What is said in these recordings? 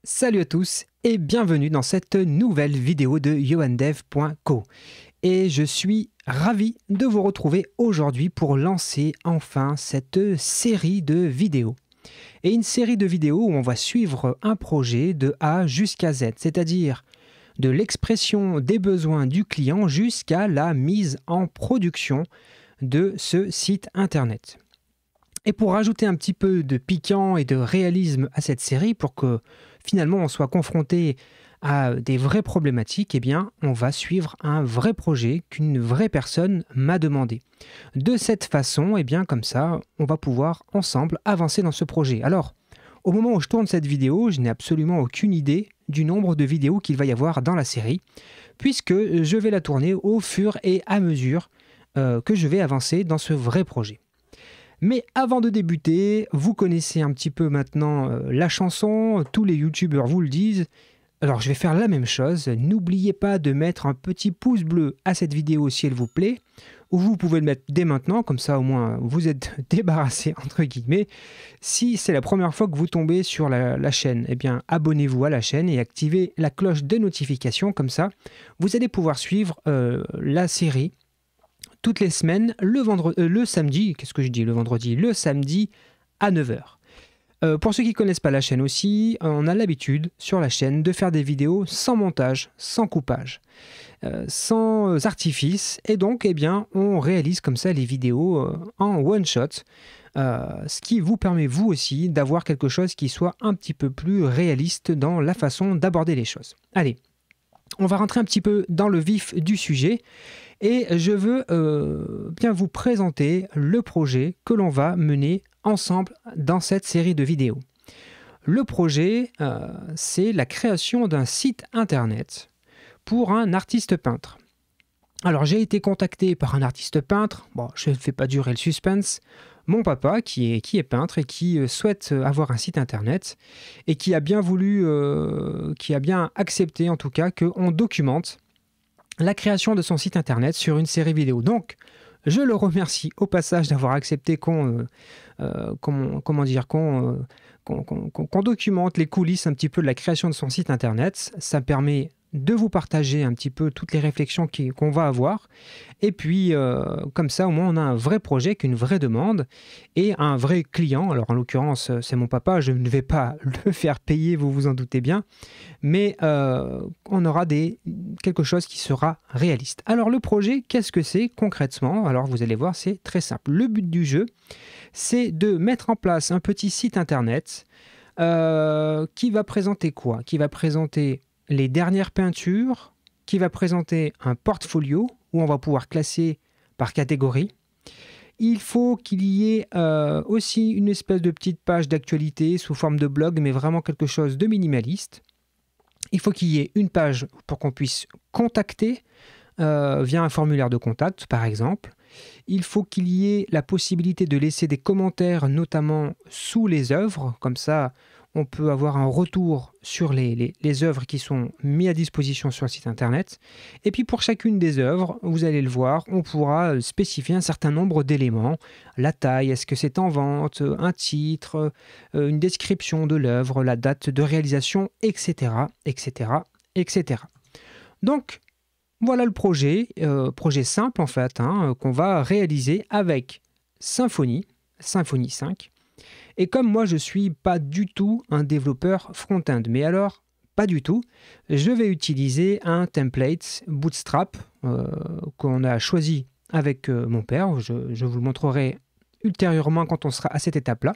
Salut à tous et bienvenue dans cette nouvelle vidéo de yoandev.co. Et je suis ravi de vous retrouver aujourd'hui pour lancer enfin cette série de vidéos. Et une série de vidéos où on va suivre un projet de A jusqu'à Z, c'est-à-dire de l'expression des besoins du client jusqu'à la mise en production de ce site internet. Et pour rajouter un petit peu de piquant et de réalisme à cette série, pour que finalement on soit confronté à des vraies problématiques, eh bien on va suivre un vrai projet qu'une vraie personne m'a demandé. De cette façon, eh bien comme ça, on va pouvoir ensemble avancer dans ce projet. Alors, au moment où je tourne cette vidéo, je n'ai absolument aucune idée du nombre de vidéos qu'il va y avoir dans la série, puisque je vais la tourner au fur et à mesure que je vais avancer dans ce vrai projet. Mais avant de débuter, vous connaissez un petit peu maintenant la chanson, tous les youtubeurs vous le disent. Alors je vais faire la même chose, n'oubliez pas de mettre un petit pouce bleu à cette vidéo si elle vous plaît, ou vous pouvez le mettre dès maintenant, comme ça au moins vous êtes débarrassé entre guillemets. Si c'est la première fois que vous tombez sur la chaîne, eh bien abonnez-vous à la chaîne et activez la cloche de notification, comme ça vous allez pouvoir suivre la série toutes les semaines, le samedi, qu'est-ce que je dis le vendredi, le samedi à 9 h. Pour ceux qui ne connaissent pas la chaîne aussi, on a l'habitude sur la chaîne de faire des vidéos sans montage, sans coupage, sans artifice, et donc eh bien, on réalise comme ça les vidéos en one shot, ce qui vous permet vous aussi d'avoir quelque chose qui soit un petit peu plus réaliste dans la façon d'aborder les choses. Allez, on va rentrer un petit peu dans le vif du sujet. Et je veux bien vous présenter le projet que l'on va mener ensemble dans cette série de vidéos. Le projet, c'est la création d'un site internet pour un artiste peintre. Alors j'ai été contacté par un artiste peintre, bon je ne fais pas durer le suspense, mon papa qui est peintre et qui souhaite avoir un site internet et qui a bien voulu, qui a bien accepté en tout cas qu'on documente la création de son site internet sur une série vidéo. Donc, je le remercie au passage d'avoir accepté qu'on documente les coulisses un petit peu de la création de son site internet. Ça permet de vous partager un petit peu toutes les réflexions qu'on va avoir. Et puis, comme ça, au moins, on a un vrai projet, qu'une vraie demande et un vrai client. Alors, en l'occurrence, c'est mon papa. Je ne vais pas le faire payer, vous vous en doutez bien. Mais on aura quelque chose qui sera réaliste. Alors, le projet, qu'est-ce que c'est concrètement? Alors, vous allez voir, c'est très simple. Le but du jeu, c'est de mettre en place un petit site internet qui va présenter quoi? Qui va présenter les dernières peintures, qui va présenter un portfolio où on va pouvoir classer par catégorie. Il faut qu'il y ait aussi une espèce de petite page d'actualité sous forme de blog, mais vraiment quelque chose de minimaliste. Il faut qu'il y ait une page pour qu'on puisse contacter via un formulaire de contact, par exemple. Il faut qu'il y ait la possibilité de laisser des commentaires, notamment sous les œuvres. Comme ça, on peut avoir un retour sur les œuvres qui sont mises à disposition sur le site internet. Et puis pour chacune des œuvres, vous allez le voir, on pourra spécifier un certain nombre d'éléments. La taille, est-ce que c'est en vente, un titre, une description de l'œuvre, la date de réalisation, etc., etc., etc. Donc, voilà le projet, projet simple en fait, qu'on va réaliser avec Symfony 5. Et comme moi, je ne suis pas du tout un développeur front-end, mais alors, pas du tout, je vais utiliser un template Bootstrap qu'on a choisi avec mon père. Je vous le montrerai ultérieurement quand on sera à cette étape-là.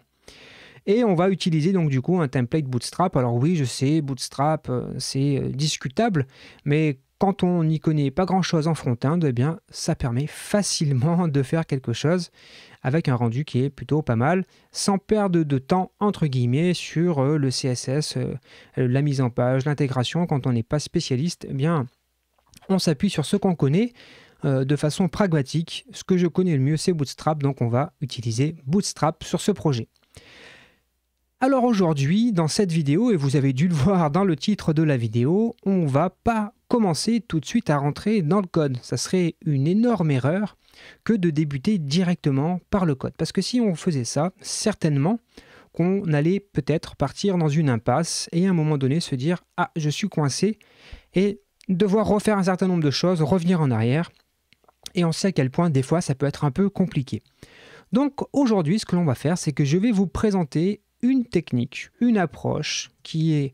Et on va utiliser donc du coup un template Bootstrap. Alors oui, je sais, Bootstrap, c'est discutable, mais quand on n'y connaît pas grand-chose en front-end, eh bien, ça permet facilement de faire quelque chose avec un rendu qui est plutôt pas mal, sans perdre de temps, entre guillemets, sur le CSS, la mise en page, l'intégration. Quand on n'est pas spécialiste, eh bien, on s'appuie sur ce qu'on connaît de façon pragmatique. Ce que je connais le mieux, c'est Bootstrap, donc on va utiliser Bootstrap sur ce projet. Alors aujourd'hui, dans cette vidéo, et vous avez dû le voir dans le titre de la vidéo, on va pas commencer tout de suite à rentrer dans le code. Ça serait une énorme erreur que de débuter directement par le code. Parce que si on faisait ça, certainement qu'on allait peut-être partir dans une impasse et à un moment donné se dire « Ah, je suis coincé » et devoir refaire un certain nombre de choses, revenir en arrière. Et on sait à quel point des fois ça peut être un peu compliqué. Donc aujourd'hui, ce que l'on va faire, c'est que je vais vous présenter une technique, une approche qui est,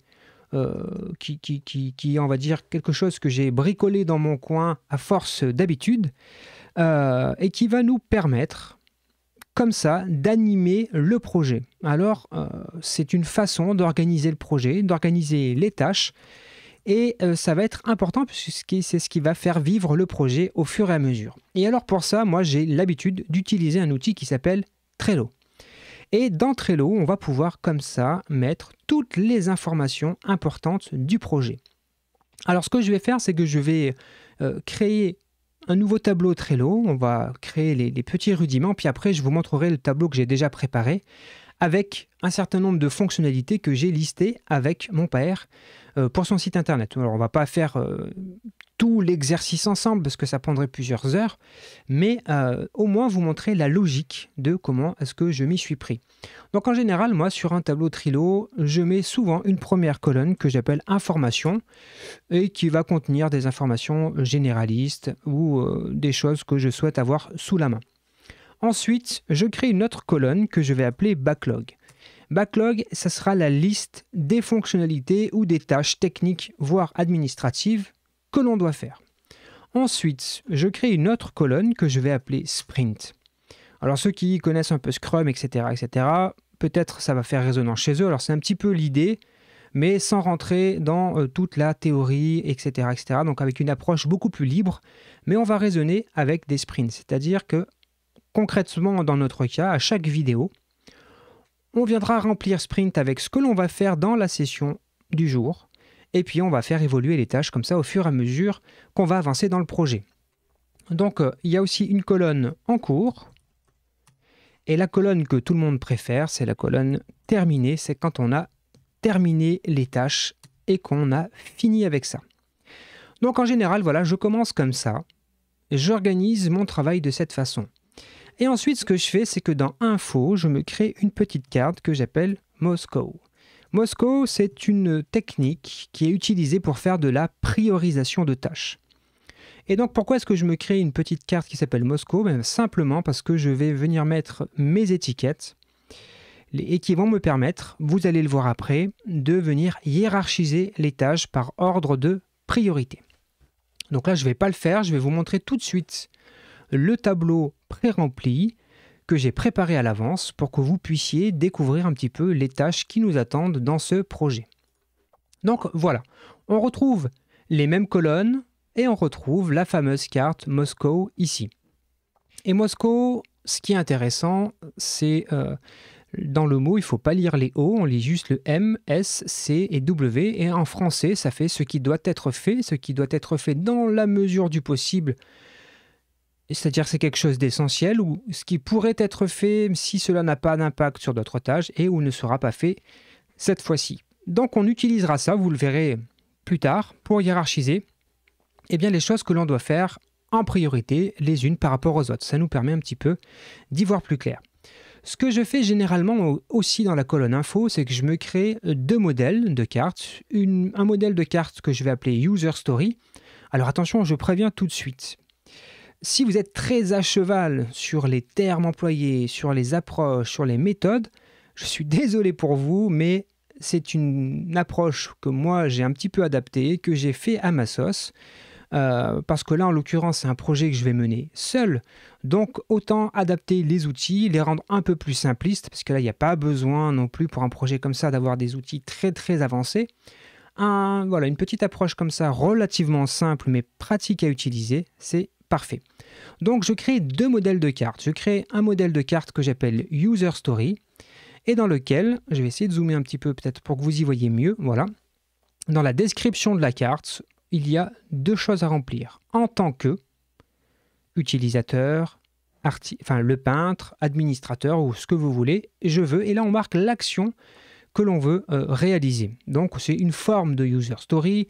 on va dire, quelque chose que j'ai bricolé dans mon coin à force d'habitude et qui va nous permettre, comme ça, d'animer le projet. Alors, c'est une façon d'organiser le projet, d'organiser les tâches et ça va être important puisque c'est ce qui va faire vivre le projet au fur et à mesure. Et alors pour ça, moi j'ai l'habitude d'utiliser un outil qui s'appelle Trello. Et dans Trello, on va pouvoir comme ça mettre toutes les informations importantes du projet. Alors ce que je vais faire, c'est que je vais créer un nouveau tableau Trello. On va créer les petits rudiments, puis après je vous montrerai le tableau que j'ai déjà préparé avec un certain nombre de fonctionnalités que j'ai listées avec mon père pour son site internet. Alors on ne va pas faire tout l'exercice ensemble parce que ça prendrait plusieurs heures, mais au moins vous montrer la logique de comment est-ce que je m'y suis pris. Donc en général, moi sur un tableau Trello, je mets souvent une première colonne que j'appelle information et qui va contenir des informations généralistes ou des choses que je souhaite avoir sous la main. Ensuite, je crée une autre colonne que je vais appeler backlog. Backlog, ça sera la liste des fonctionnalités ou des tâches techniques, voire administratives, que l'on doit faire. Ensuite, je crée une autre colonne que je vais appeler sprint. Alors ceux qui connaissent un peu Scrum, etc., peut-être ça va faire résonance chez eux. Alors c'est un petit peu l'idée, mais sans rentrer dans toute la théorie, etc., etc. Donc avec une approche beaucoup plus libre, mais on va raisonner avec des sprints. C'est-à-dire que concrètement, dans notre cas, à chaque vidéo, on viendra remplir sprint avec ce que l'on va faire dans la session du jour. Et puis, on va faire évoluer les tâches comme ça au fur et à mesure qu'on va avancer dans le projet. Donc, il y a aussi une colonne en cours. Et la colonne que tout le monde préfère, c'est la colonne terminée. C'est quand on a terminé les tâches et qu'on a fini avec ça. Donc, en général, voilà, je commence comme ça. J'organise mon travail de cette façon. Et ensuite, ce que je fais, c'est que dans Info, je me crée une petite carte que j'appelle Moscow. Moscow, c'est une technique qui est utilisée pour faire de la priorisation de tâches. Et donc, pourquoi est-ce que je me crée une petite carte qui s'appelle Moscow? Simplement parce que je vais venir mettre mes étiquettes et qui vont me permettre, vous allez le voir après, de venir hiérarchiser les tâches par ordre de priorité. Donc là, je ne vais pas le faire, je vais vous montrer tout de suite le tableau pré-rempli que j'ai préparé à l'avance pour que vous puissiez découvrir un petit peu les tâches qui nous attendent dans ce projet. Donc voilà, on retrouve les mêmes colonnes et on retrouve la fameuse carte Moscow ici. Et Moscow, ce qui est intéressant, c'est dans le mot, il ne faut pas lire les O, on lit juste le M, S, C et W. Et en français, ça fait ce qui doit être fait dans la mesure du possible. C'est-à-dire que c'est quelque chose d'essentiel ou ce qui pourrait être fait si cela n'a pas d'impact sur d'autres tâches et ou ne sera pas fait cette fois-ci. Donc on utilisera ça, vous le verrez plus tard, pour hiérarchiser les choses que l'on doit faire en priorité les unes par rapport aux autres. Ça nous permet un petit peu d'y voir plus clair. Ce que je fais généralement aussi dans la colonne info, c'est que je me crée deux modèles de cartes. Un modèle de carte que je vais appeler User Story. Alors attention, je préviens tout de suite. Si vous êtes très à cheval sur les termes employés, sur les approches, sur les méthodes, je suis désolé pour vous, mais c'est une approche que moi j'ai un petit peu adaptée, que j'ai fait à ma sauce, parce que là en l'occurrence c'est un projet que je vais mener seul, donc autant adapter les outils, les rendre un peu plus simplistes, parce que là il n'y a pas besoin non plus pour un projet comme ça d'avoir des outils très très avancés. Voilà, une petite approche comme ça, relativement simple mais pratique à utiliser, c'est parfait. Donc je crée deux modèles de cartes. Je crée un modèle de carte que j'appelle User Story et dans lequel, je vais essayer de zoomer un petit peu peut-être pour que vous y voyez mieux, voilà. Dans la description de la carte, il y a deux choses à remplir. En tant que utilisateur, le peintre, administrateur ou ce que vous voulez, je veux, et là on marque l'action que l'on veut réaliser. Donc c'est une forme de User Story.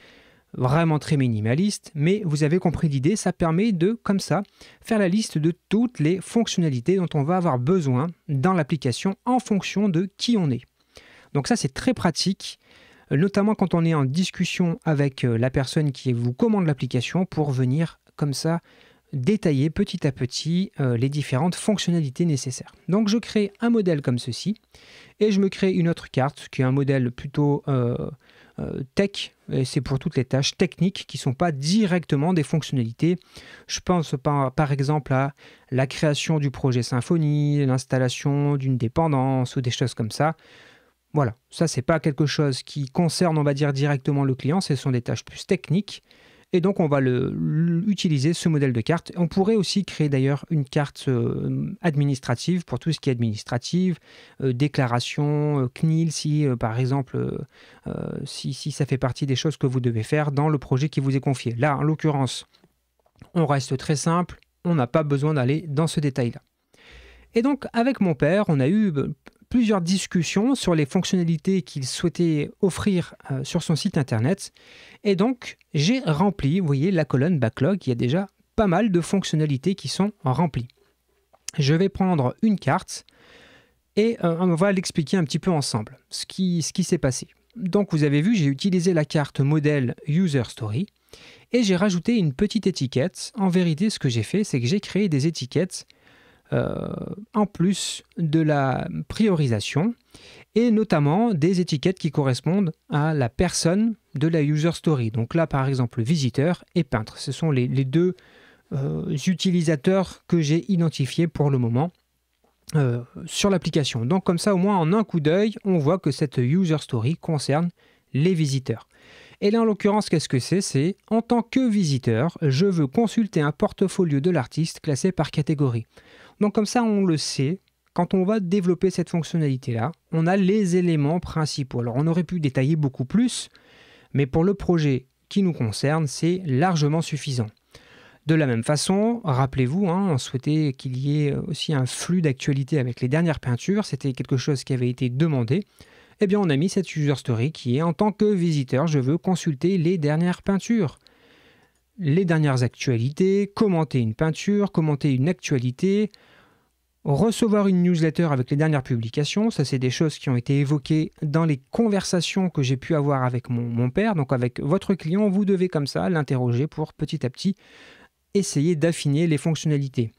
vraiment très minimaliste, mais vous avez compris l'idée, ça permet de, comme ça, faire la liste de toutes les fonctionnalités dont on va avoir besoin dans l'application en fonction de qui on est. Donc ça, c'est très pratique, notamment quand on est en discussion avec la personne qui vous commande l'application pour venir, comme ça, détailler petit à petit les différentes fonctionnalités nécessaires. Donc je crée un modèle comme ceci, et je me crée une autre carte qui est un modèle plutôt tech, et c'est pour toutes les tâches techniques qui ne sont pas directement des fonctionnalités. Je pense par exemple à la création du projet Symfony, l'installation d'une dépendance ou des choses comme ça. Voilà, ça c'est pas quelque chose qui concerne, on va dire, directement le client, ce sont des tâches plus techniques. Et donc, on va utiliser ce modèle de carte. On pourrait aussi créer d'ailleurs une carte administrative pour tout ce qui est administratif, déclaration, CNIL, si par exemple, si ça fait partie des choses que vous devez faire dans le projet qui vous est confié. Là, en l'occurrence, on reste très simple, on n'a pas besoin d'aller dans ce détail-là. Et donc, avec mon père, on a eu plusieurs discussions sur les fonctionnalités qu'il souhaitait offrir sur son site internet. Et donc, j'ai rempli, vous voyez, la colonne backlog, il y a déjà pas mal de fonctionnalités qui sont remplies. Je vais prendre une carte et on va l'expliquer un petit peu ensemble, ce qui s'est passé. Donc, vous avez vu, j'ai utilisé la carte modèle User Story et j'ai rajouté une petite étiquette. En vérité, ce que j'ai fait, c'est que j'ai créé des étiquettes en plus de la priorisation et notamment des étiquettes qui correspondent à la personne de la user story. Donc là, par exemple, visiteur et peintre. Ce sont les deux utilisateurs que j'ai identifiés pour le moment sur l'application. Donc comme ça, au moins en un coup d'œil, on voit que cette user story concerne les visiteurs. Et là, en l'occurrence, qu'est-ce que c'est? C'est en tant que visiteur, je veux consulter un portfolio de l'artiste classé par catégorie. Donc comme ça, on le sait, quand on va développer cette fonctionnalité-là, on a les éléments principaux. Alors on aurait pu détailler beaucoup plus, mais pour le projet qui nous concerne, c'est largement suffisant. De la même façon, rappelez-vous, on souhaitait qu'il y ait aussi un flux d'actualité avec les dernières peintures, c'était quelque chose qui avait été demandé. Eh bien on a mis cette user story qui est en tant que visiteur, je veux consulter les dernières peintures. Les dernières actualités, commenter une peinture, commenter une actualité, recevoir une newsletter avec les dernières publications. Ça, c'est des choses qui ont été évoquées dans les conversations que j'ai pu avoir avec mon père. Donc avec votre client, vous devez comme ça l'interroger pour petit à petit essayer d'affiner les fonctionnalités.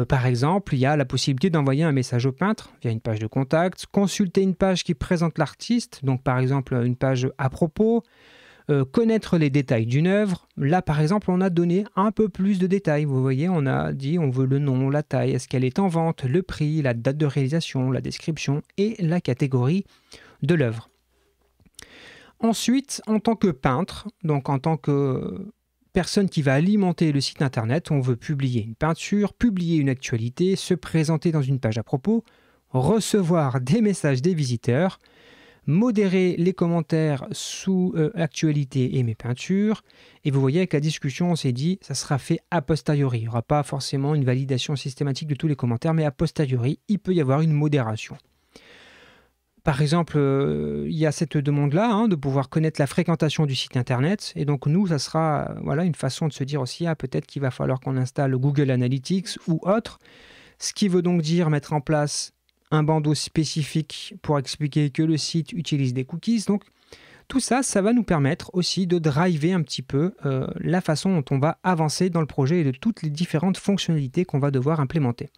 Par exemple, il y a la possibilité d'envoyer un message au peintre via une page de contact, consulter une page qui présente l'artiste, donc par exemple une page à propos, connaître les détails d'une œuvre. Là, par exemple, on a donné un peu plus de détails. Vous voyez, on a dit on veut le nom, la taille, est-ce qu'elle est en vente, le prix, la date de réalisation, la description et la catégorie de l'œuvre. Ensuite, en tant que peintre, donc en tant que personne qui va alimenter le site internet, on veut publier une peinture, publier une actualité, se présenter dans une page à propos, recevoir des messages des visiteurs, modérer les commentaires sous actualité et mes peintures. Et vous voyez, avec la discussion, on s'est dit, ça sera fait a posteriori. Il n'y aura pas forcément une validation systématique de tous les commentaires, mais a posteriori, il peut y avoir une modération. Par exemple, il y a cette demande-là, de pouvoir connaître la fréquentation du site internet. Et donc, nous, ça sera une façon de se dire aussi, peut-être qu'il va falloir qu'on installe Google Analytics ou autre. Ce qui veut donc dire mettre en place un bandeau spécifique pour expliquer que le site utilise des cookies. Donc, tout ça, ça va nous permettre aussi de driver un petit peu la façon dont on va avancer dans le projet et de toutes les différentes fonctionnalités qu'on va devoir implémenter.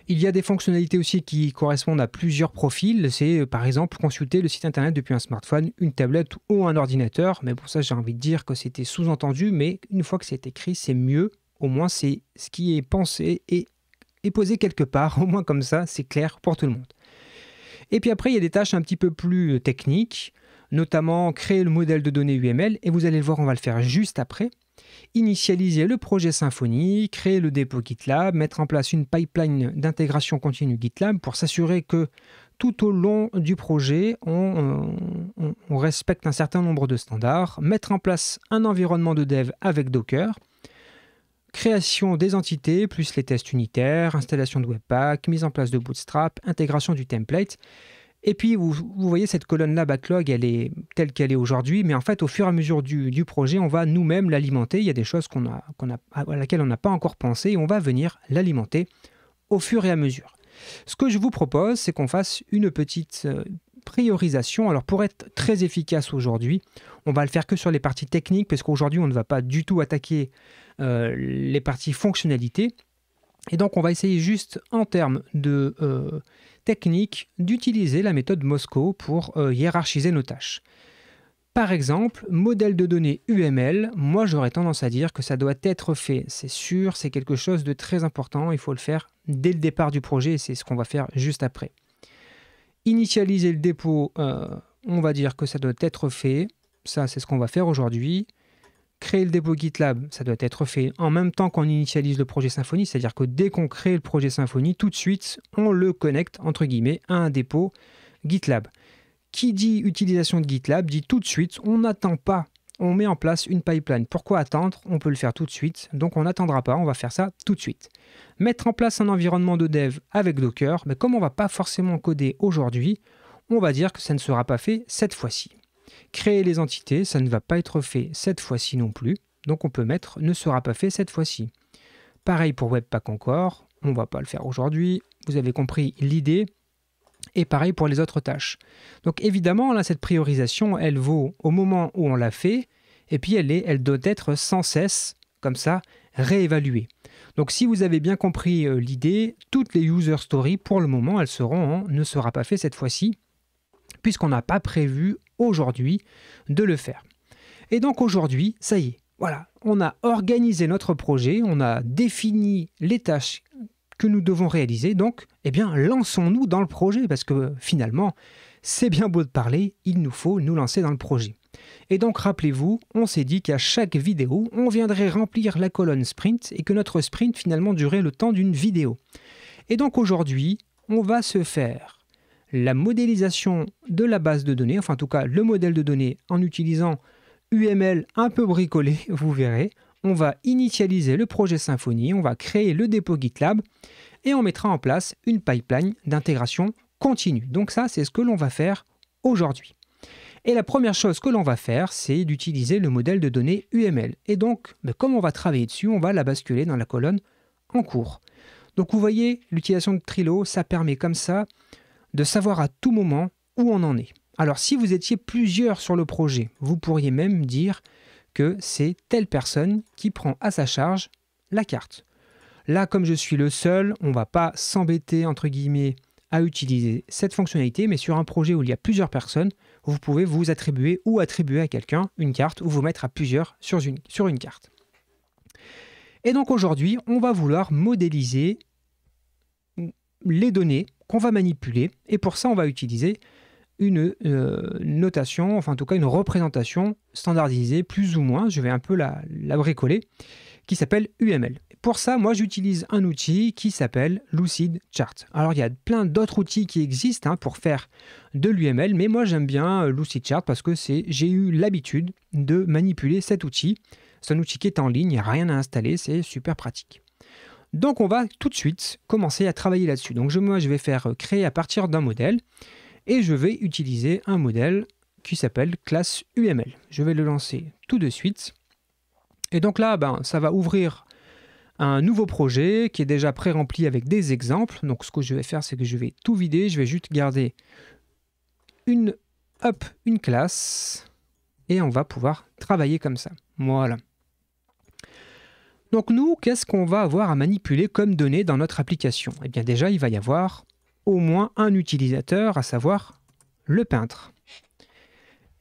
Il y a des fonctionnalités aussi qui correspondent à plusieurs profils. C'est par exemple consulter le site internet depuis un smartphone, une tablette ou un ordinateur. Mais pour ça, j'ai envie de dire que c'était sous-entendu, mais une fois que c'est écrit, c'est mieux. Au moins, c'est ce qui est pensé et posé quelque part. Au moins comme ça, c'est clair pour tout le monde. Et puis après, il y a des tâches un petit peu plus techniques, notamment créer le modèle de données UML. Et vous allez le voir, on va le faire juste après. Initialiser le projet Symfony, créer le dépôt GitLab, mettre en place une pipeline d'intégration continue GitLab pour s'assurer que tout au long du projet, on respecte un certain nombre de standards, mettre en place un environnement de dev avec Docker, création des entités, plus les tests unitaires, installation de Webpack, mise en place de Bootstrap, intégration du template. Et puis, vous voyez cette colonne-là, backlog, elle est telle qu'elle est aujourd'hui, mais en fait, au fur et à mesure du projet, on va nous-mêmes l'alimenter. Il y a des choses à laquelle on n'a pas encore pensé et on va venir l'alimenter au fur et à mesure. Ce que je vous propose, c'est qu'on fasse une petite priorisation. Alors, pour être très efficace aujourd'hui, on va le faire que sur les parties techniques, parce qu'aujourd'hui, on ne va pas du tout attaquer les parties fonctionnalités. Et donc, on va essayer juste en termes de technique d'utiliser la méthode Moscow pour hiérarchiser nos tâches. Par exemple, modèle de données UML, moi j'aurais tendance à dire que ça doit être fait, c'est sûr, c'est quelque chose de très important, il faut le faire dès le départ du projet et c'est ce qu'on va faire juste après. Initialiser le dépôt, on va dire que ça doit être fait, ça c'est ce qu'on va faire aujourd'hui. Créer le dépôt GitLab, ça doit être fait en même temps qu'on initialise le projet Symfony, c'est-à-dire que dès qu'on crée le projet Symfony, tout de suite, on le connecte, entre guillemets, à un dépôt GitLab. Qui dit utilisation de GitLab dit tout de suite, on n'attend pas, on met en place une pipeline. Pourquoi attendre? On peut le faire tout de suite, donc on n'attendra pas, on va faire ça tout de suite. Mettre en place un environnement de dev avec Docker, mais comme on ne va pas forcément coder aujourd'hui, on va dire que ça ne sera pas fait cette fois-ci. Créer les entités, ça ne va pas être fait cette fois-ci non plus, donc on peut mettre « ne sera pas fait cette fois-ci ». Pareil pour Webpack encore, on ne va pas le faire aujourd'hui, vous avez compris l'idée, et pareil pour les autres tâches. Donc évidemment, là, cette priorisation, elle vaut au moment où on l'a fait, et puis elle doit être sans cesse, comme ça, réévaluée. Donc si vous avez bien compris l'idée, toutes les user stories, pour le moment, elles seront en « ne sera pas fait cette fois-ci », puisqu'on n'a pas prévu aujourd'hui de le faire. Et donc aujourd'hui, ça y est, voilà, on a organisé notre projet, on a défini les tâches que nous devons réaliser, donc, eh bien, lançons-nous dans le projet, parce que finalement, c'est bien beau de parler, il nous faut nous lancer dans le projet. Et donc, rappelez-vous, on s'est dit qu'à chaque vidéo, on viendrait remplir la colonne sprint, et que notre sprint, finalement, durait le temps d'une vidéo. Et donc, aujourd'hui, on va se faire la modélisation de la base de données, enfin en tout cas le modèle de données en utilisant UML un peu bricolé, vous verrez. On va initialiser le projet Symfony, on va créer le dépôt GitLab et on mettra en place une pipeline d'intégration continue. Donc ça, c'est ce que l'on va faire aujourd'hui. Et la première chose que l'on va faire, c'est d'utiliser le modèle de données UML. Et donc, comme on va travailler dessus, on va la basculer dans la colonne en cours. Donc vous voyez, l'utilisation de Trello, ça permet comme ça de savoir à tout moment où on en est. Alors si vous étiez plusieurs sur le projet, vous pourriez même dire que c'est telle personne qui prend à sa charge la carte. Là, comme je suis le seul, on ne va pas s'embêter, entre guillemets, à utiliser cette fonctionnalité, mais sur un projet où il y a plusieurs personnes, vous pouvez vous attribuer ou attribuer à quelqu'un une carte ou vous mettre à plusieurs sur une carte. Et donc aujourd'hui, on va vouloir modéliser les données qu'on va manipuler, et pour ça on va utiliser une notation, enfin en tout cas une représentation standardisée, plus ou moins, je vais un peu la bricoler, qui s'appelle UML. Pour ça, moi j'utilise un outil qui s'appelle Lucidchart. Alors il y a plein d'autres outils qui existent pour faire de l'UML, mais moi j'aime bien Lucidchart parce que j'ai eu l'habitude de manipuler cet outil. C'est un outil qui est en ligne, il n'y a rien à installer, c'est super pratique. Donc on va tout de suite commencer à travailler là-dessus. Donc moi je vais faire créer à partir d'un modèle et je vais utiliser un modèle qui s'appelle classe UML. Je vais le lancer tout de suite. Et donc là, ça va ouvrir un nouveau projet qui est déjà pré-rempli avec des exemples. Donc ce que je vais faire, c'est que je vais tout vider. Je vais juste garder une classe et on va pouvoir travailler comme ça. Voilà. Donc nous, qu'est-ce qu'on va avoir à manipuler comme données dans notre application? Eh bien déjà, il va y avoir au moins un utilisateur, à savoir le peintre.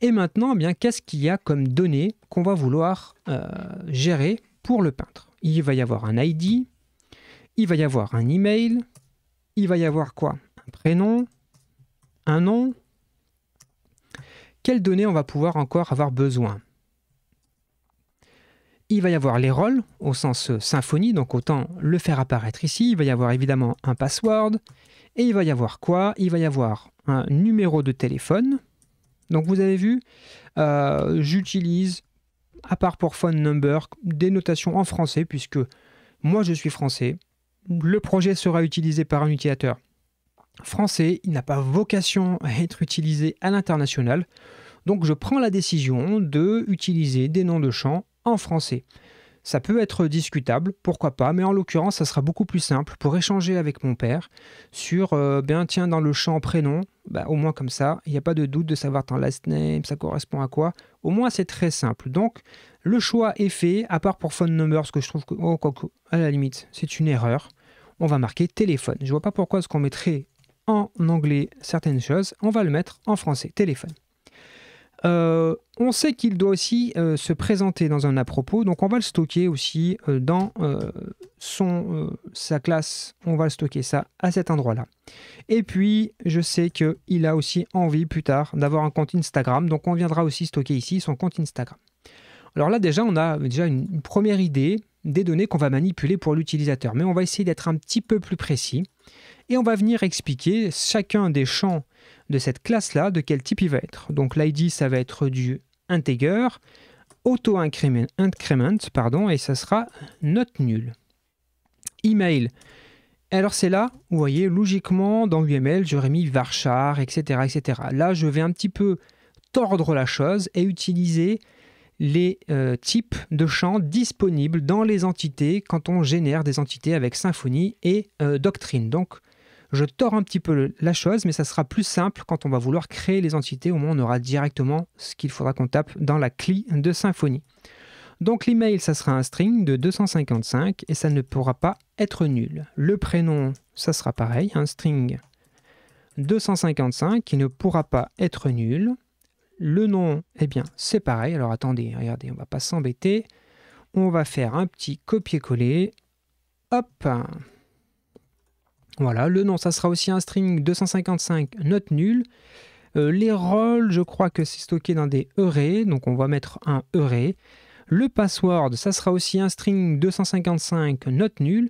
Et maintenant, eh bien, qu'est-ce qu'il y a comme données qu'on va vouloir gérer pour le peintre? Il va y avoir un ID, il va y avoir un email, il va y avoir quoi? Un prénom, un nom. Quelles données on va pouvoir encore avoir besoin? Il va y avoir les rôles au sens Symfony, donc autant le faire apparaître ici. Il va y avoir évidemment un password. Et il va y avoir quoi? Il va y avoir un numéro de téléphone. Donc vous avez vu, j'utilise, à part pour phone number, des notations en français, puisque moi je suis français. Le projet sera utilisé par un utilisateur français, il n'a pas vocation à être utilisé à l'international. Donc je prends la décision de utiliser des noms de champs en français. Ça peut être discutable, pourquoi pas, mais en l'occurrence, ça sera beaucoup plus simple pour échanger avec mon père sur, bien tiens, dans le champ prénom, bah, au moins comme ça, il n'y a pas de doute de savoir ton last name, ça correspond à quoi. Au moins, c'est très simple. Donc, le choix est fait, à part pour phone number, ce que je trouve que, oh, à la limite, c'est une erreur. On va marquer téléphone. Je vois pas pourquoi est-ce qu'on mettrait en anglais certaines choses. On va le mettre en français, téléphone. On sait qu'il doit aussi se présenter dans un à propos, donc on va le stocker aussi dans sa classe. On va le stocker ça à cet endroit-là. Et puis, je sais qu'il a aussi envie plus tard d'avoir un compte Instagram, donc on viendra aussi stocker ici son compte Instagram. Alors là, déjà, on a déjà une première idée des données qu'on va manipuler pour l'utilisateur, mais on va essayer d'être un petit peu plus précis et on va venir expliquer chacun des champs de cette classe-là, de quel type il va être. Donc l'ID, ça va être du integer, auto-increment, et ça sera note nulle. Email. Alors c'est là, vous voyez, logiquement, dans UML, j'aurais mis varchar, etc., etc. Là, je vais un petit peu tordre la chose et utiliser les types de champs disponibles dans les entités quand on génère des entités avec Symfony et Doctrine. Donc, je tords un petit peu la chose, mais ça sera plus simple quand on va vouloir créer les entités. Au moins, on aura directement ce qu'il faudra qu'on tape dans la CLI de Symfony. Donc, l'email, ça sera un string de 255 et ça ne pourra pas être nul. Le prénom, ça sera pareil, un string 255 qui ne pourra pas être nul. Le nom, eh bien, c'est pareil. Alors, attendez, regardez, on ne va pas s'embêter. On va faire un petit copier-coller. Hop! Voilà, le nom, ça sera aussi un string 255 note nulle. Les rôles, je crois que c'est stocké dans des arrays, donc on va mettre un array. Le password, ça sera aussi un string 255 note nulle.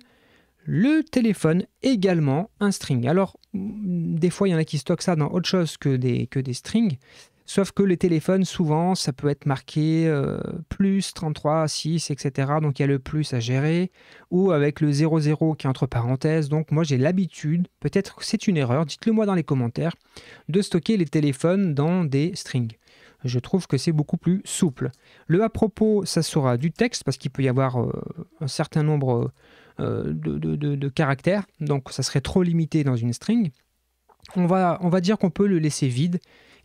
Le téléphone, également un string. Alors, des fois, il y en a qui stockent ça dans autre chose que des strings. Sauf que les téléphones, souvent, ça peut être marqué plus 33, 6, etc. Donc, il y a le plus à gérer. Ou avec le 00 qui est entre parenthèses. Donc, moi, j'ai l'habitude, peut-être que c'est une erreur, dites-le moi dans les commentaires, de stocker les téléphones dans des strings. Je trouve que c'est beaucoup plus souple. Le à propos, ça sera du texte, parce qu'il peut y avoir un certain nombre de caractères. Donc, ça serait trop limité dans une string. On va dire qu'on peut le laisser vide.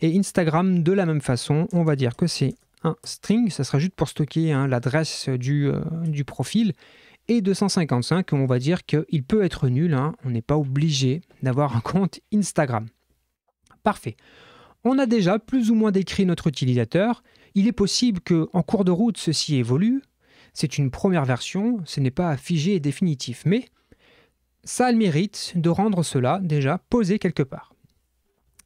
Et Instagram, de la même façon, on va dire que c'est un string, ça sera juste pour stocker l'adresse du profil, et 255, on va dire qu'il peut être nul, on n'est pas obligé d'avoir un compte Instagram. Parfait. On a déjà plus ou moins décrit notre utilisateur. Il est possible qu'en cours de route, ceci évolue. C'est une première version, ce n'est pas figé et définitif, mais ça a le mérite de rendre cela déjà posé quelque part.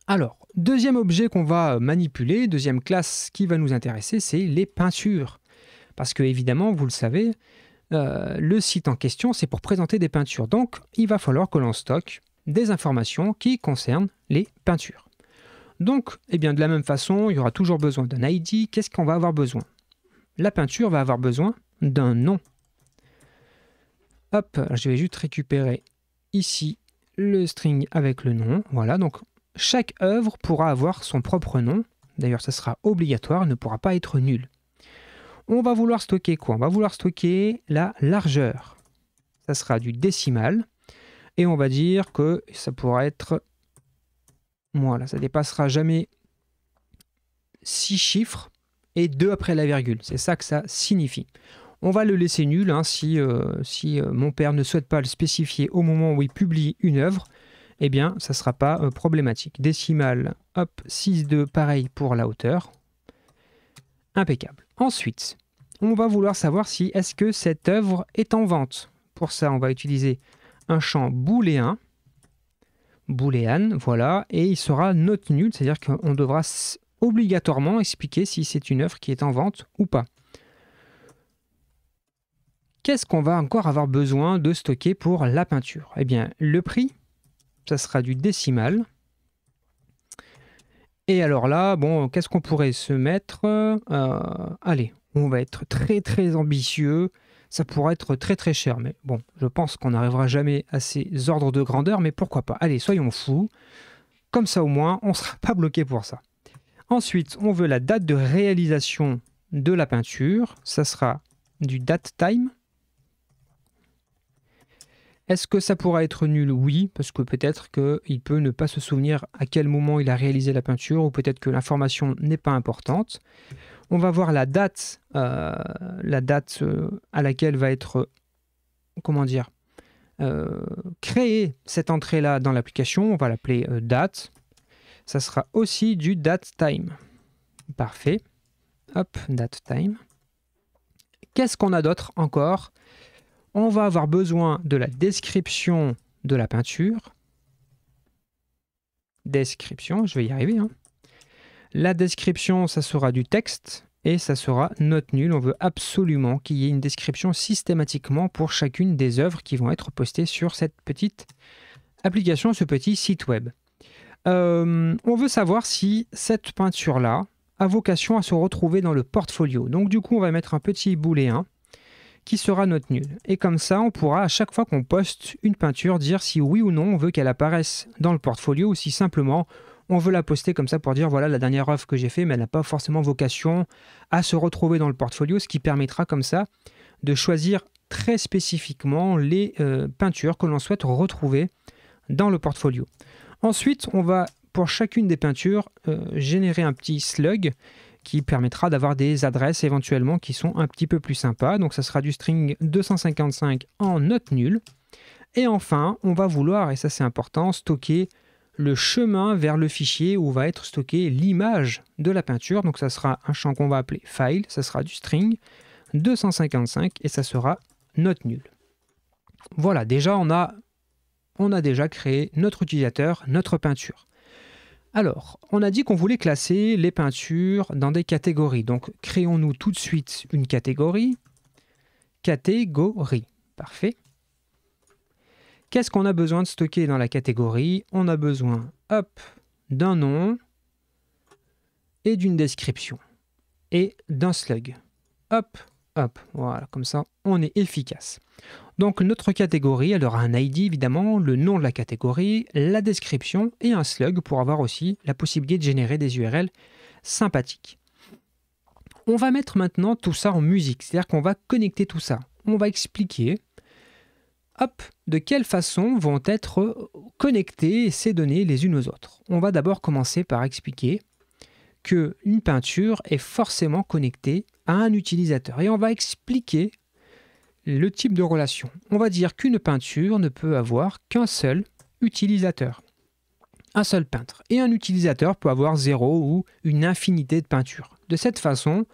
Alors, deuxième objet qu'on va manipuler, deuxième classe qui va nous intéresser, c'est les peintures. Parce que évidemment, vous le savez, le site en question, c'est pour présenter des peintures. Donc, il va falloir que l'on stocke des informations qui concernent les peintures. Donc, eh bien, de la même façon, il y aura toujours besoin d'un ID. Qu'est-ce qu'on va avoir besoin? La peinture va avoir besoin d'un nom. Hop, je vais juste récupérer ici le string avec le nom. Voilà, donc chaque œuvre pourra avoir son propre nom. D'ailleurs, ça sera obligatoire, elle ne pourra pas être nulle. On va vouloir stocker quoi? On va vouloir stocker la largeur. Ça sera du décimal. Et on va dire que ça pourra être... Voilà, ça ne dépassera jamais 6 chiffres et 2 après la virgule. C'est ça que ça signifie. On va le laisser nul si mon père ne souhaite pas le spécifier au moment où il publie une œuvre. Eh bien, ça ne sera pas problématique. Décimal, hop, 6,2, pareil pour la hauteur. Impeccable. Ensuite, on va vouloir savoir si est-ce que cette œuvre est en vente. Pour ça, on va utiliser un champ booléen, voilà, et il sera note nulle, c'est-à-dire qu'on devra obligatoirement expliquer si c'est une œuvre qui est en vente ou pas. Qu'est-ce qu'on va encore avoir besoin de stocker pour la peinture? Eh bien, le prix, ça sera du décimal. Et alors là, bon, qu'est-ce qu'on pourrait se mettre? Allez, on va être très très ambitieux. ça pourrait être très très cher. Mais bon, je pense qu'on n'arrivera jamais à ces ordres de grandeur, mais pourquoi pas. Allez, soyons fous. Comme ça au moins, on ne sera pas bloqué pour ça. Ensuite, on veut la date de réalisation de la peinture. Ça sera du date time. Est-ce que ça pourra être nul? Oui, parce que peut-être qu'il peut ne pas se souvenir à quel moment il a réalisé la peinture, ou peut-être que l'information n'est pas importante. On va voir la date à laquelle va être, comment dire, créer cette entrée-là dans l'application. On va l'appeler date. Ça sera aussi du date time. Parfait. Hop, date time. Qu'est-ce qu'on a d'autre encore? On va avoir besoin de la description de la peinture. Description, je vais y arriver. La description, ça sera du texte et ça sera note nulle. On veut absolument qu'il y ait une description systématiquement pour chacune des œuvres qui vont être postées sur cette petite application, ce petit site web. On veut savoir si cette peinture-là a vocation à se retrouver dans le portfolio. Donc du coup, on va mettre un petit booléen qui sera note nulle. Et comme ça, on pourra, à chaque fois qu'on poste une peinture, dire si oui ou non on veut qu'elle apparaisse dans le portfolio, ou si simplement on veut la poster comme ça pour dire voilà la dernière œuvre que j'ai faite, mais elle n'a pas forcément vocation à se retrouver dans le portfolio, ce qui permettra comme ça de choisir très spécifiquement les peintures que l'on souhaite retrouver dans le portfolio. Ensuite, on va, pour chacune des peintures, générer un petit slug qui permettra d'avoir des adresses éventuellement qui sont un petit peu plus sympas. Donc ça sera du string 255 en note nulle. Et enfin, on va vouloir, et ça c'est important, stocker le chemin vers le fichier où va être stocké l'image de la peinture. Donc ça sera un champ qu'on va appeler file, ça sera du string 255 et ça sera note nulle. Voilà, déjà on a déjà créé notre utilisateur, notre peinture. Alors, on a dit qu'on voulait classer les peintures dans des catégories. Donc, créons-nous tout de suite une catégorie. Catégorie. Parfait. Qu'est-ce qu'on a besoin de stocker dans la catégorie? On a besoin, hop, d'un nom et d'une description. Et d'un slug. Hop, hop. Voilà, comme ça, on est efficace. Donc notre catégorie, elle aura un ID évidemment, le nom de la catégorie, la description et un slug pour avoir aussi la possibilité de générer des URL sympathiques. On va mettre maintenant tout ça en musique, c'est-à-dire qu'on va connecter tout ça. On va expliquer de quelle façon vont être connectées ces données les unes aux autres. On va d'abord commencer par expliquer qu'une peinture est forcément connectée à un utilisateur et on va expliquer le type de relation. On va dire qu'une peinture ne peut avoir qu'un seul utilisateur, un seul peintre. Et un utilisateur peut avoir 0 ou une infinité de peintures. De cette façon,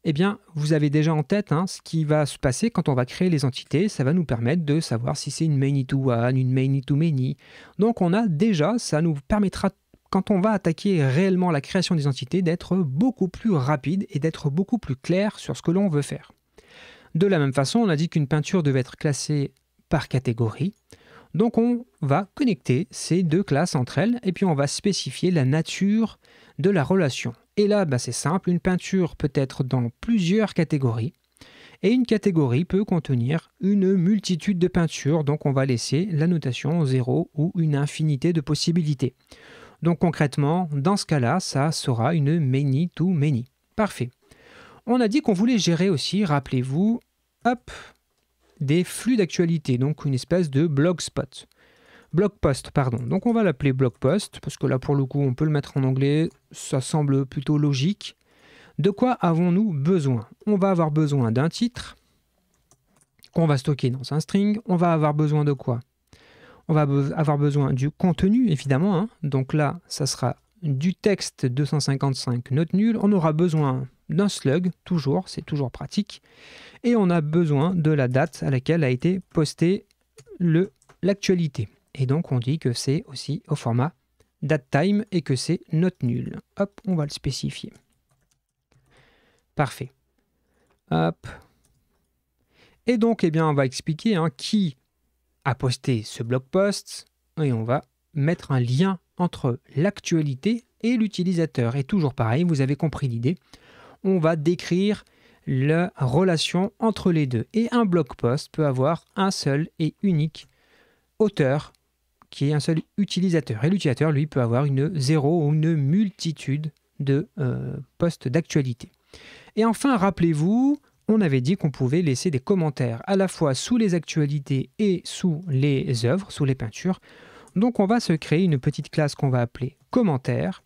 eh bien, vous avez déjà en tête ce qui va se passer quand on va créer les entités. Ça va nous permettre de savoir si c'est une many-to-one, une many-to-many. Donc on a déjà, ça nous permettra, quand on va attaquer réellement la création des entités, d'être beaucoup plus rapide et d'être beaucoup plus clair sur ce que l'on veut faire. De la même façon, on a dit qu'une peinture devait être classée par catégorie. Donc on va connecter ces deux classes entre elles et puis on va spécifier la nature de la relation. Et là, c'est simple, une peinture peut être dans plusieurs catégories et une catégorie peut contenir une multitude de peintures. Donc on va laisser la notation 0 ou une infinité de possibilités. Donc concrètement, dans ce cas-là, ça sera une many-to-many. Parfait. On a dit qu'on voulait gérer aussi, rappelez-vous, des flux d'actualité, donc une espèce de blog post, pardon. Donc on va l'appeler blog post, parce que là pour le coup on peut le mettre en anglais, ça semble plutôt logique. De quoi avons-nous besoin? On va avoir besoin d'un titre, qu'on va stocker dans un string. On va avoir besoin de quoi? On va avoir besoin du contenu, évidemment. Donc là, ça sera du texte 255 note nulle. On aura besoin d'un slug, toujours, c'est toujours pratique. Et on a besoin de la date à laquelle a été postée l'actualité. Et donc on dit que c'est aussi au format datetime et que c'est note nulle. Hop, on va le spécifier. Parfait. Hop. Et donc, on va expliquer qui a posté ce blog post et on va mettre un lien entre l'actualité et l'utilisateur. Et toujours pareil, vous avez compris l'idée. On va décrire la relation entre les deux. Et un blog post peut avoir un seul et unique auteur qui est un seul utilisateur. Et l'utilisateur, lui, peut avoir une zéro ou une multitude de posts d'actualité. Et enfin, rappelez-vous, on avait dit qu'on pouvait laisser des commentaires à la fois sous les actualités et sous les œuvres, sous les peintures. Donc on va se créer une petite classe qu'on va appeler commentaires.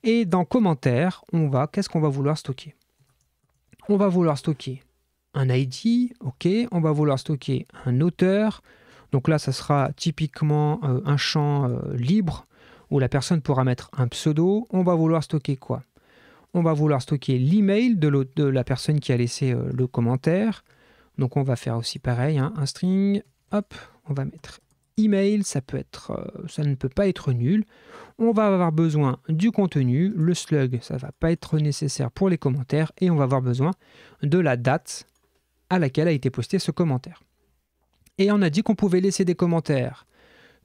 Et dans commentaires, qu'est-ce qu'on va vouloir stocker? On va vouloir stocker un ID, ok. On va vouloir stocker un auteur. Donc là, ça sera typiquement un champ libre où la personne pourra mettre un pseudo. On va vouloir stocker quoi? On va vouloir stocker l'email de la personne qui a laissé le commentaire. Donc on va faire aussi pareil, hein, un string. Hop, on va mettre email, ça ne peut pas être nul. On va avoir besoin du contenu. Le slug, ça ne va pas être nécessaire pour les commentaires. Et on va avoir besoin de la date à laquelle a été posté ce commentaire. Et on a dit qu'on pouvait laisser des commentaires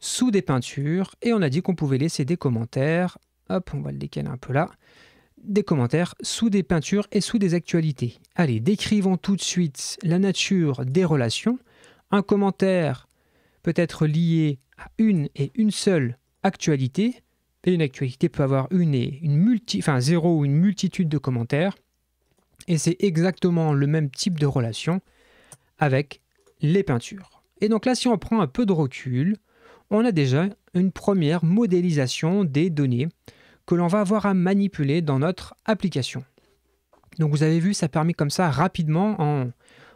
sous des peintures. Et on a dit qu'on pouvait laisser des commentaires. Hop, on va le décaler un peu là. Des commentaires sous des peintures et sous des actualités. Allez, décrivons tout de suite la nature des relations. Un commentaire peut être lié à une et une seule actualité. Et une actualité peut avoir zéro ou une multitude de commentaires. Et c'est exactement le même type de relation avec les peintures. Et donc là, si on prend un peu de recul, on a déjà une première modélisation des données que l'on va avoir à manipuler dans notre application. Donc vous avez vu, ça permet comme ça rapidement,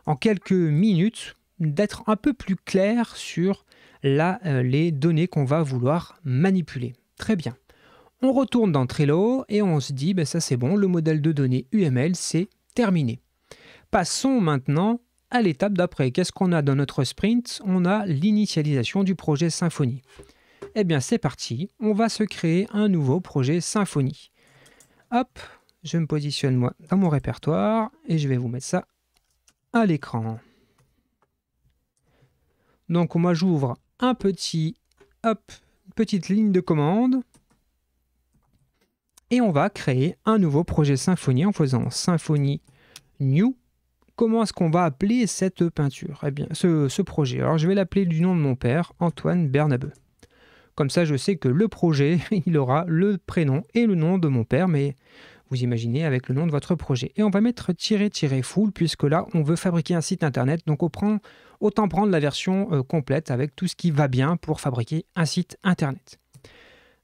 en quelques minutes, d'être un peu plus clair sur les données qu'on va vouloir manipuler. Très bien. On retourne dans Trello et on se dit, ça c'est bon, le modèle de données UML, c'est terminé. Passons maintenant à l'étape d'après. Qu'est-ce qu'on a dans notre sprint? On a l'initialisation du projet Symfony. Eh bien, c'est parti. On va se créer un nouveau projet Symfony. Hop, je me positionne moi dans mon répertoire et je vais vous mettre ça à l'écran. Donc, moi, j'ouvre petite ligne de commande et on va créer un nouveau projet Symfony en faisant Symfony New. Comment est-ce qu'on va appeler cette peinture? Eh bien, ce projet. Alors, je vais l'appeler du nom de mon père, Antoine Bernabeu. Comme ça, je sais que le projet, il aura le prénom et le nom de mon père, mais vous imaginez avec le nom de votre projet. Et on va mettre --full, puisque là, on veut fabriquer un site internet. Donc, autant prendre la version complète avec tout ce qui va bien pour fabriquer un site internet.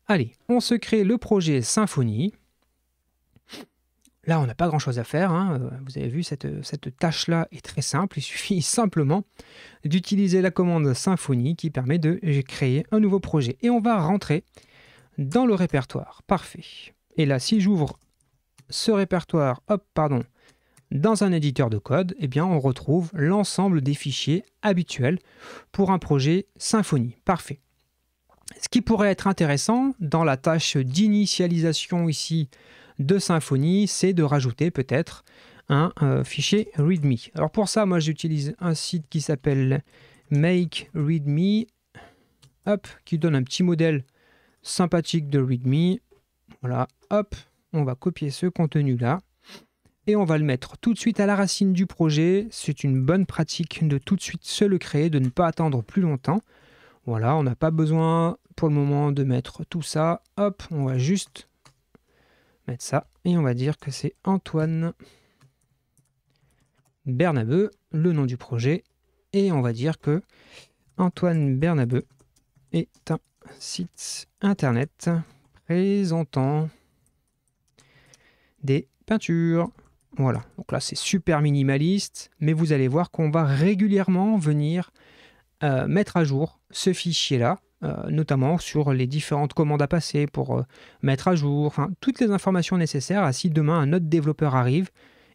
Allez, on se crée le projet Symfony. Là, on n'a pas grand-chose à faire, hein. Vous avez vu, cette tâche-là est très simple. Il suffit simplement d'utiliser la commande Symfony qui permet de créer un nouveau projet. Et on va rentrer dans le répertoire. Parfait. Et là, si j'ouvre ce répertoire, dans un éditeur de code, eh bien, on retrouve l'ensemble des fichiers habituels pour un projet Symfony. Parfait. Ce qui pourrait être intéressant dans la tâche d'initialisation ici de Symfony, c'est de rajouter peut-être un fichier README. Alors pour ça, moi j'utilise un site qui s'appelle Make README, qui donne un petit modèle sympathique de README. Voilà, hop, on va copier ce contenu-là et on va le mettre tout de suite à la racine du projet. C'est une bonne pratique de tout de suite se le créer, de ne pas attendre plus longtemps. Voilà, on n'a pas besoin pour le moment de mettre tout ça. Hop, on va juste mettre ça et on va dire que c'est Antoine Bernabeu, le nom du projet, et on va dire que Antoine Bernabeu est un site internet présentant des peintures. Voilà, donc là c'est super minimaliste, mais vous allez voir qu'on va régulièrement venir mettre à jour ce fichier-là, notamment sur les différentes commandes à passer pour mettre à jour, toutes les informations nécessaires. Si demain un autre développeur arrive,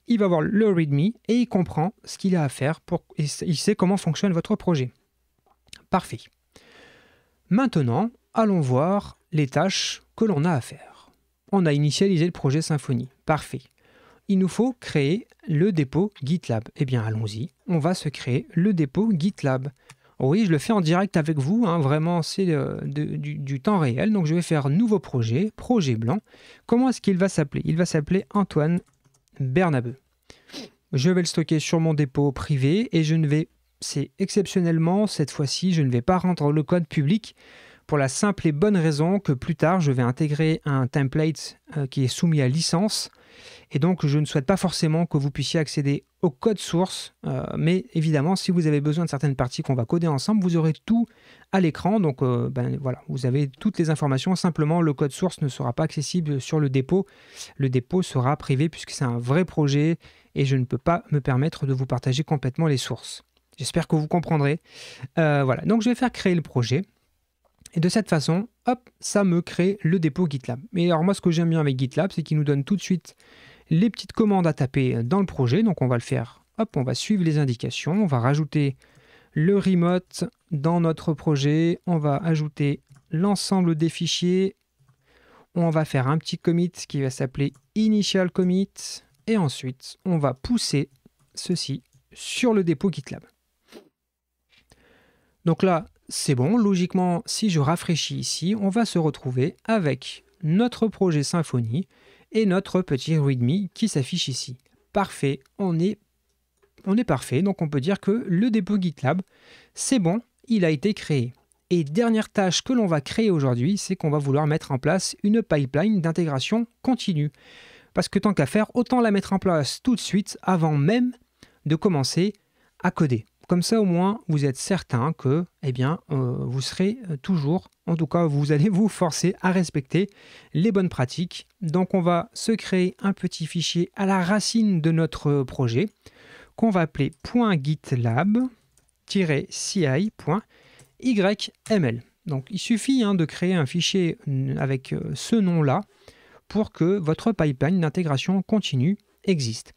il va voir le README et il comprend ce qu'il a à faire, il sait comment fonctionne votre projet. Parfait. Maintenant, allons voir les tâches que l'on a à faire. On a initialisé le projet Symfony. Parfait. Il nous faut créer le dépôt GitLab. Eh bien, allons-y. On va se créer le dépôt GitLab. Oui, je le fais en direct avec vous, vraiment c'est du temps réel. Donc je vais faire nouveau projet, projet blanc. Comment est-ce qu'il va s'appeler? Il va s'appeler Antoine Bernabeu. Je vais le stocker sur mon dépôt privé et c'est exceptionnellement, cette fois-ci, je ne vais pas rendre le code public pour la simple et bonne raison que plus tard, je vais intégrer un template qui est soumis à licence. Et donc, je ne souhaite pas forcément que vous puissiez accéder au code source, mais évidemment, si vous avez besoin de certaines parties qu'on va coder ensemble, vous aurez tout à l'écran. Donc, voilà, vous avez toutes les informations. Simplement, le code source ne sera pas accessible sur le dépôt. Le dépôt sera privé puisque c'est un vrai projet et je ne peux pas me permettre de vous partager complètement les sources. J'espère que vous comprendrez. Voilà, donc je vais faire créer le projet. Et de cette façon, hop, ça me crée le dépôt GitLab. Mais alors moi, ce que j'aime bien avec GitLab, c'est qu'il nous donne tout de suite les petites commandes à taper dans le projet. Donc on va le faire, hop, on va suivre les indications. On va rajouter le remote dans notre projet. On va ajouter l'ensemble des fichiers. On va faire un petit commit qui va s'appeler initial commit. Et ensuite, on va pousser ceci sur le dépôt GitLab. Donc là, c'est bon. Logiquement, si je rafraîchis ici, on va se retrouver avec notre projet Symfony et notre petit README qui s'affiche ici. Parfait, on est parfait. Donc on peut dire que le dépôt GitLab, c'est bon, il a été créé. Et dernière tâche que l'on va créer aujourd'hui, c'est qu'on va vouloir mettre en place une pipeline d'intégration continue. Parce que tant qu'à faire, autant la mettre en place tout de suite avant même de commencer à coder. Comme ça, au moins, vous êtes certain que vous serez toujours, en tout cas, vous allez vous forcer à respecter les bonnes pratiques. Donc, on va se créer un petit fichier à la racine de notre projet qu'on va appeler .gitlab-ci.yml. Donc, il suffit de créer un fichier avec ce nom-là pour que votre pipeline d'intégration continue existe.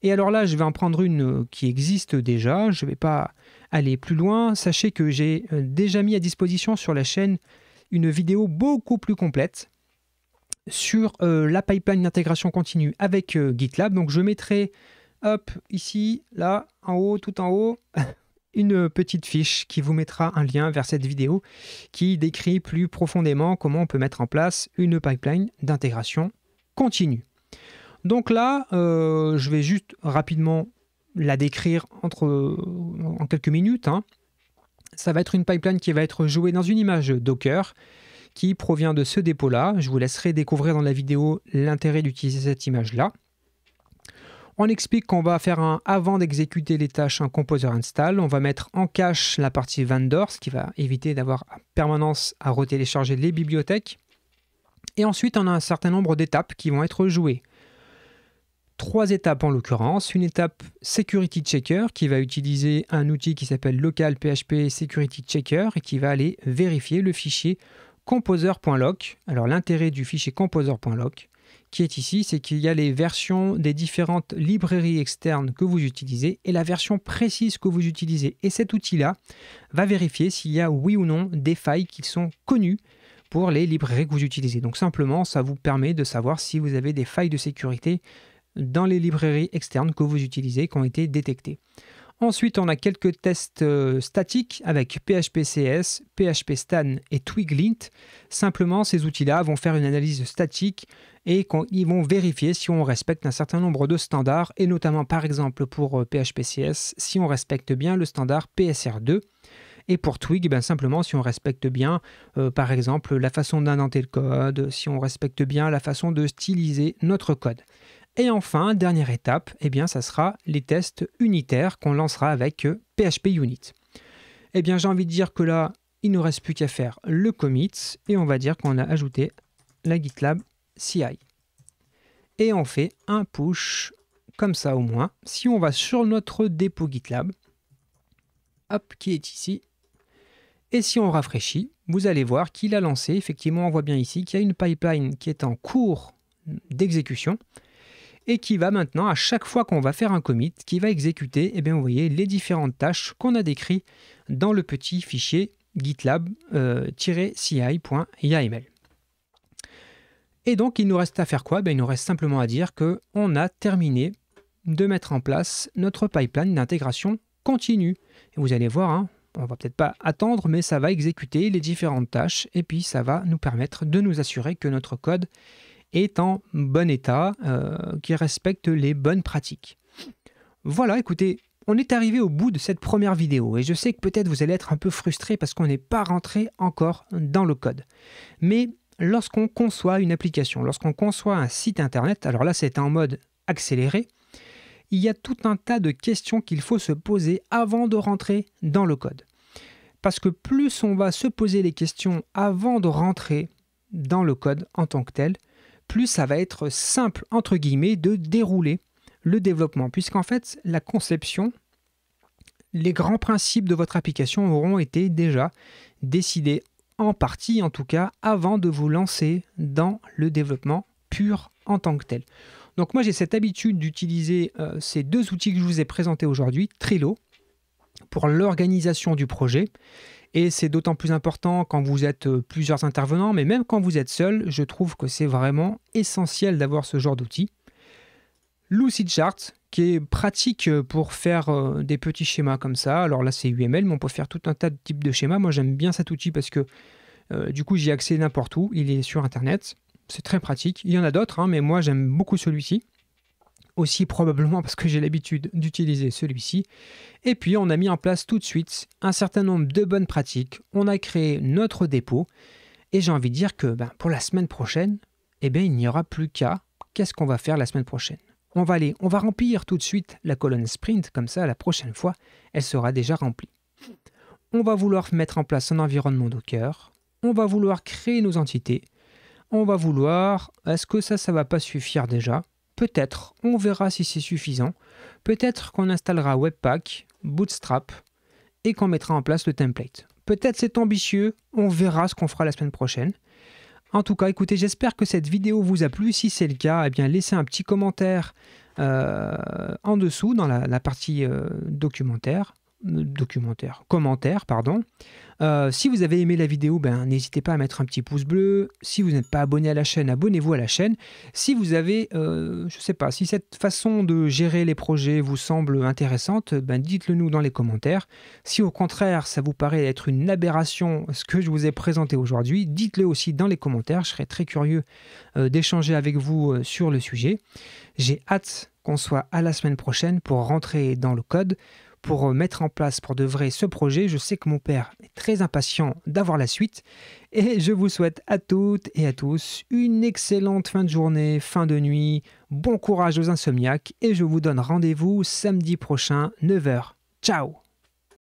Et alors là, je vais en prendre une qui existe déjà. Je ne vais pas aller plus loin. Sachez que j'ai déjà mis à disposition sur la chaîne une vidéo beaucoup plus complète sur la pipeline d'intégration continue avec GitLab. Donc je mettrai, hop, ici, là, en haut, tout en haut, une petite fiche qui vous mettra un lien vers cette vidéo qui décrit plus profondément comment on peut mettre en place une pipeline d'intégration continue. Donc là, je vais juste rapidement la décrire en quelques minutes. Ça va être une pipeline qui va être jouée dans une image Docker qui provient de ce dépôt-là. Je vous laisserai découvrir dans la vidéo l'intérêt d'utiliser cette image-là. On explique qu'on va faire avant d'exécuter les tâches un composer install. On va mettre en cache la partie vendor, ce qui va éviter d'avoir en permanence à retélécharger les bibliothèques. Et ensuite, on a un certain nombre d'étapes qui vont être jouées. 3 étapes en l'occurrence, une étape Security Checker qui va utiliser un outil qui s'appelle Local PHP Security Checker et qui va aller vérifier le fichier composer.log. Alors l'intérêt du fichier composer.log qui est ici, c'est qu'il y a les versions des différentes librairies externes que vous utilisez et la version précise que vous utilisez. Et cet outil-là va vérifier s'il y a oui ou non des failles qui sont connues pour les librairies que vous utilisez. Donc simplement, ça vous permet de savoir si vous avez des failles de sécurité dans les librairies externes que vous utilisez qui ont été détectées. Ensuite, on a quelques tests statiques avec PHP-CS, PHP-Stan et Twiglint. Simplement, ces outils-là vont faire une analyse statique et ils vont vérifier si on respecte un certain nombre de standards et notamment, par exemple, pour PHP-CS, si on respecte bien le standard PSR2. Et pour Twig, simplement, si on respecte bien, par exemple, la façon d'indenter le code, si on respecte bien la façon de styliser notre code. Et enfin, dernière étape, ça sera les tests unitaires qu'on lancera avec PHP Unit. J'ai envie de dire que là, il ne nous reste plus qu'à faire le commit et on va dire qu'on a ajouté la GitLab CI. Et on fait un push comme ça au moins. Si on va sur notre dépôt GitLab, hop, qui est ici, et si on rafraîchit, vous allez voir qu'il a lancé, effectivement, on voit bien ici qu'il y a une pipeline qui est en cours d'exécution et qui va maintenant, à chaque fois qu'on va faire un commit, qui va exécuter, vous voyez, les différentes tâches qu'on a décrites dans le petit fichier gitlab-ci.yml. Et donc, il nous reste à faire quoi? Il nous reste simplement à dire qu'on a terminé de mettre en place notre pipeline d'intégration continue. Et vous allez voir, on ne va peut-être pas attendre, mais ça va exécuter les différentes tâches et puis ça va nous permettre de nous assurer que notre code est en bon état, qui respecte les bonnes pratiques. Voilà, écoutez, on est arrivé au bout de cette première vidéo et je sais que peut-être vous allez être un peu frustré parce qu'on n'est pas rentré encore dans le code. Mais lorsqu'on conçoit une application, lorsqu'on conçoit un site internet, alors là c'est en mode accéléré, il y a tout un tas de questions qu'il faut se poser avant de rentrer dans le code. Parce que plus on va se poser les questions avant de rentrer dans le code en tant que tel, plus ça va être simple, entre guillemets, de dérouler le développement. Puisqu'en fait, la conception, les grands principes de votre application auront été déjà décidés, en partie en tout cas, avant de vous lancer dans le développement pur en tant que tel. Donc moi, j'ai cette habitude d'utiliser ces deux outils que je vous ai présentés aujourd'hui, Trello, pour l'organisation du projet. Et c'est d'autant plus important quand vous êtes plusieurs intervenants, mais même quand vous êtes seul, je trouve que c'est vraiment essentiel d'avoir ce genre d'outil. Lucidchart, qui est pratique pour faire des petits schémas comme ça. Alors là, c'est UML, mais on peut faire tout un tas de types de schémas. Moi, j'aime bien cet outil parce que du coup, j'y ai accès n'importe où. Il est sur Internet. C'est très pratique. Il y en a d'autres, hein, mais moi, j'aime beaucoup celui-ci. Aussi probablement parce que j'ai l'habitude d'utiliser celui-ci. Et puis on a mis en place tout de suite un certain nombre de bonnes pratiques. On a créé notre dépôt et j'ai envie de dire que pour la semaine prochaine, il n'y aura plus qu'à. Qu'est-ce qu'on va faire la semaine prochaine ? On va remplir tout de suite la colonne sprint, comme ça la prochaine fois, elle sera déjà remplie. On va vouloir mettre en place un environnement Docker. On va vouloir créer nos entités. On va vouloir... Est-ce que ça va pas suffire déjà ? Peut-être, on verra si c'est suffisant. Peut-être qu'on installera Webpack, Bootstrap et qu'on mettra en place le template. Peut-être c'est ambitieux, on verra ce qu'on fera la semaine prochaine. En tout cas, écoutez, j'espère que cette vidéo vous a plu. Si c'est le cas, eh bien, laissez un petit commentaire en dessous dans la partie commentaire, pardon. Si vous avez aimé la vidéo, n'hésitez pas à mettre un petit pouce bleu. Si vous n'êtes pas abonné à la chaîne, abonnez-vous à la chaîne. Si vous avez, je sais pas, si cette façon de gérer les projets vous semble intéressante, dites-le nous dans les commentaires. Si au contraire, ça vous paraît être une aberration, ce que je vous ai présenté aujourd'hui, dites-le aussi dans les commentaires. Je serais très curieux d'échanger avec vous sur le sujet. J'ai hâte qu'on soit à la semaine prochaine pour rentrer dans le code, pour mettre en place pour de vrai ce projet. Je sais que mon père est très impatient d'avoir la suite et je vous souhaite à toutes et à tous une excellente fin de journée, fin de nuit, bon courage aux insomniaques et je vous donne rendez-vous samedi prochain, 9 h. Ciao!